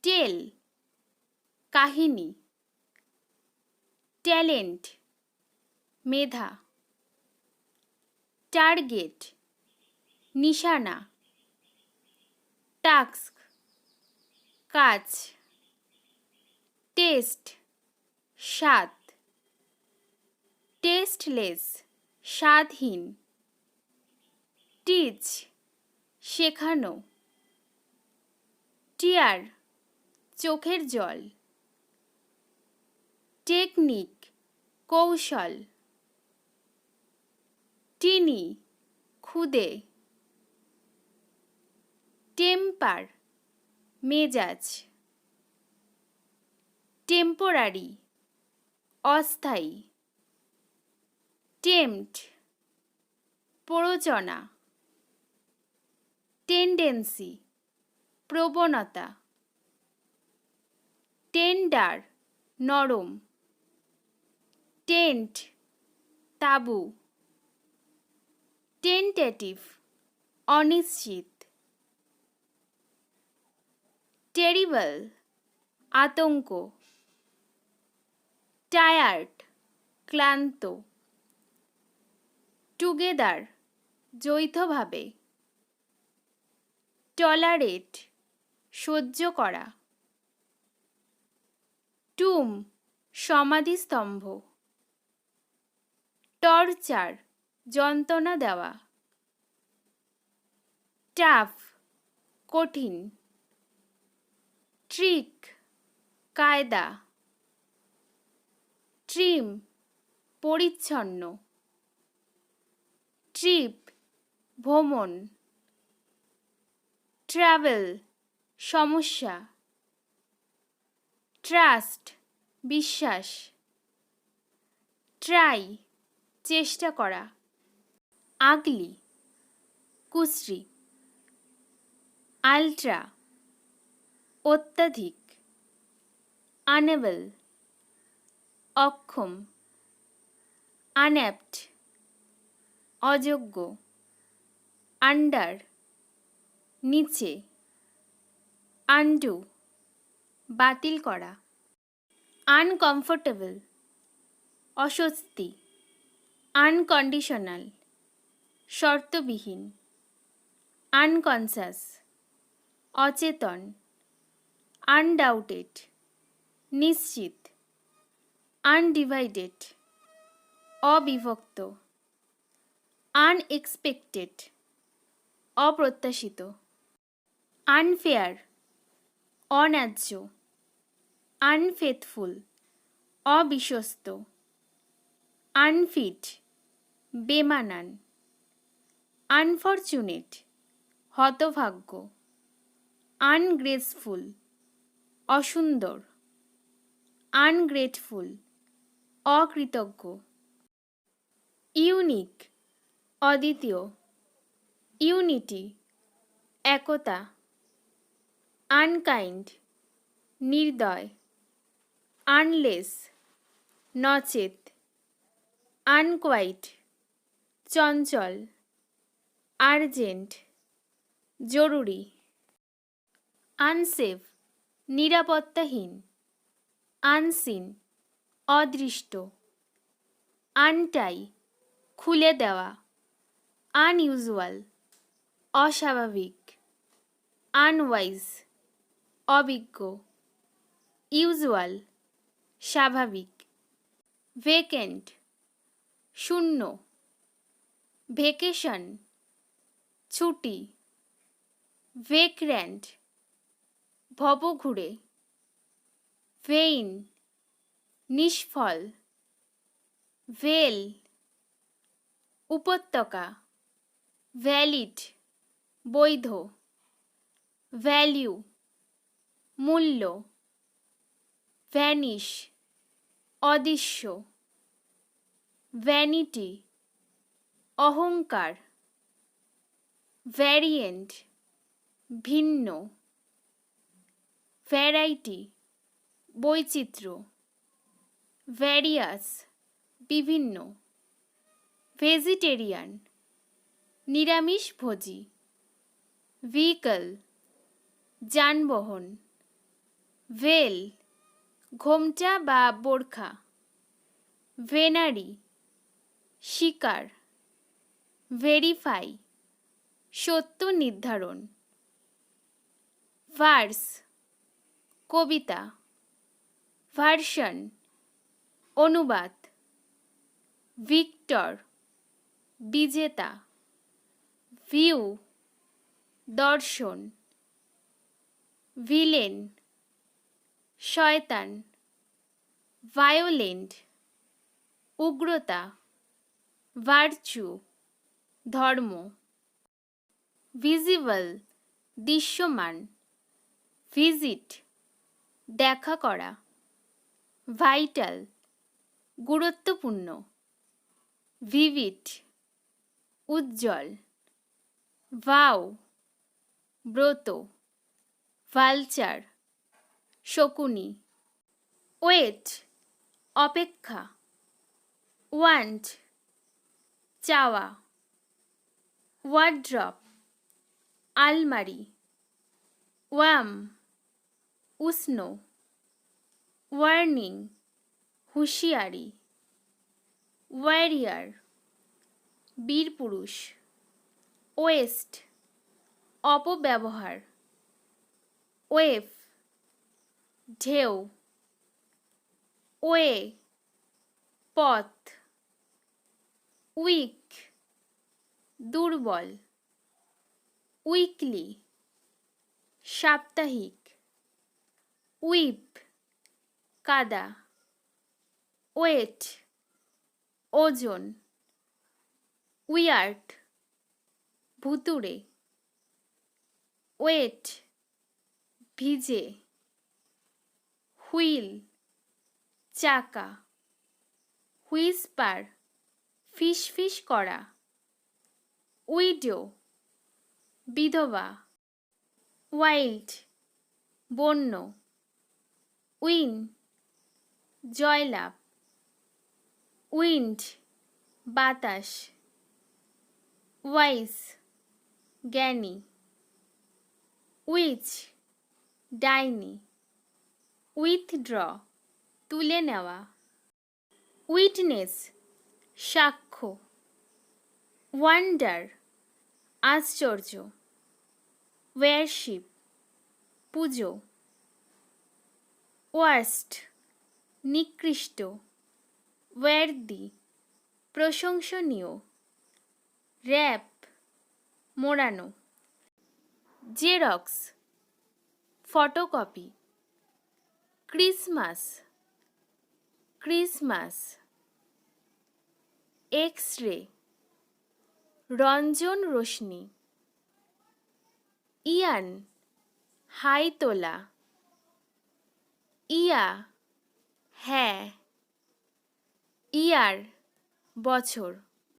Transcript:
টেল কাহিনী, ট্যালেন্ট মেধা, টার্গেট নিশানা, টাস্ক কাজ, টেস্ট স্বাদ, টেস্টলেস স্বাদহীন, টিচ শেখানো, টিয়ার চোখের জল, টেকনিক কৌশল, টিনি খুদে, টেম্পার মেজাজ, টেম্পোরারি অস্থায়ী, টেম্পট প্ররোচনা, টেন্ডেন্সি প্রবণতা, টেন্ডার নরম, টেন্ট তাঁবু, টেন্টেটিভ অনিশ্চিত, টেরিবল আতঙ্ক, টায়ার্ড ক্লান্ত, টুগেদার যৌথভাবে, টলারেট সহ্য করা, টুম সমাধিস্তম্ভ, টর্চার যন্ত্রণা দেওয়া, টাফ কঠিন, ট্রিক কায়দা, ট্রিম পরিচ্ছন্ন, ট্রিপ ভ্রমণ, ট্রাভেল সমস্যা, ট্রাস্ট বিশ্বাস, ট্রাই চেষ্টা করা, আগলি কুশ্রী, আলট্রা অত্যাধিক, আনেবল অক্ষম, আনঅ্যাপ্ট অযোগ্য, আন্ডার নিচে, আনডু বাতিল করা, আনকমফোর্টেবল অস্বস্তি, আনকন্ডিশনাল শর্তবিহীন, আনকনসাস অচেতন, আনডাউটেড নিশ্চিত, আনডিভাইডেড অবিভক্ত, আনএক্সপেক্টেড অপ্রত্যাশিত, আনফেয়ার অন্যায্য, আনফেথফুল অবিশ্বস্ত, আনফিট বেমানান, আনফরচুনেট হতভাগ্য, আনগ্রেসফুল অসুন্দর, আনগ্রেটফুল অকৃতজ্ঞ, ইউনিক অদ্বিতীয়, ইউনিটি একতা, আনকাইন্ড নির্দয়, আনলেস নচেত, আনকোয়াইট চঞ্চল, আর্জেন্ট জরুরি, আনসেফ নিরাপত্তাহীন, আনসিন অদৃষ্ট, আনটাই খুলে দেওয়া, আনইউজুয়াল অস্বাভাবিক, আনওয়াইজ অবিজ্ঞ, ইউজুয়াল স্বাভাবিক, ভেকেন্ট শূন্য, ভেকেশন ছুটি, ভেক্র্যান্ট ভবঘুরে, ভেইন নিষ্ফল, ভেল উপত্যকা, ভ্যালিড বৈধ, ভ্যালিউ মূল্য, ভ্যানিশ অদৃশ্য, ভ্যানিটি অহংকার, ভ্যারিয়েন্ট ভিন্ন, ভ্যারাইটি বৈচিত্র্য, ভ্যারিয়াস বিভিন্ন, ভেজিটেরিয়ান নিরামিষভোজী, ভেহিকল যানবাহন, ভেল ঘোমটা বা বোরখা। ভেনারি শিকার। ভেরিফাই সত্য নির্ধারণ। ভার্স কবিতা। ভার্সন অনুবাদ। ভিক্টর বিজেতা। ভিউ দর্শন। ভিলেন শয়তান। ভায়োলেন্ট উগ্রতা। ভার্চু ধর্ম। ভিজিবল দৃশ্যমান। ভিজিট দেখা করা। ভাইটাল গুরুত্বপূর্ণ। ভিভিড উজ্জ্বল। ভাও ব্রত। ভালচার শকুনি। ওয়েট অপেক্ষা। ওয়ান্ট চাওয়া। ওয়ার্ড্রপ আলমারি। ওয়াম উষ্ণ। ওয়ার্নিং হুঁশিয়ারি। ওয়ারিয়ার বীরপুরুষ। ওয়েস্ট অপব্যবহার। ওয়েভ ঢেউ। ওয়ে পথ। উইক দুর্বল। উইকলি সাপ্তাহিক। উইপ কাদা। ওয়েট ওজন। উইয়ার্ড ভুতুড়ে। ওয়েট ভিজে। হুইল চাকা। হুইসপার ফিসফিস করা। উইডো বিধবা। ওয়াইল্ড বন্য। উইন জয়লাভ। উইন্ড বাতাস। ওয়াইস জ্ঞানী। উইচ ডাইনি। উইথড্র তুলে নেওয়া। উইটনেস সাক্ষ্য। ওয়ান্ডার আশ্চর্য। ওয়ারশিপ পুজো। ওয়ার্স্ট নিকৃষ্ট। ওয়ার্দি প্রশংসনীয়। র্যাপ মোড়ানো। Xerox photocopy. Christmas Christmas. X ray রঞ্জন রশ্মি। ইয়ান হাই তোলা। ইয়া হ্যাঁ। ইয়ার বছর।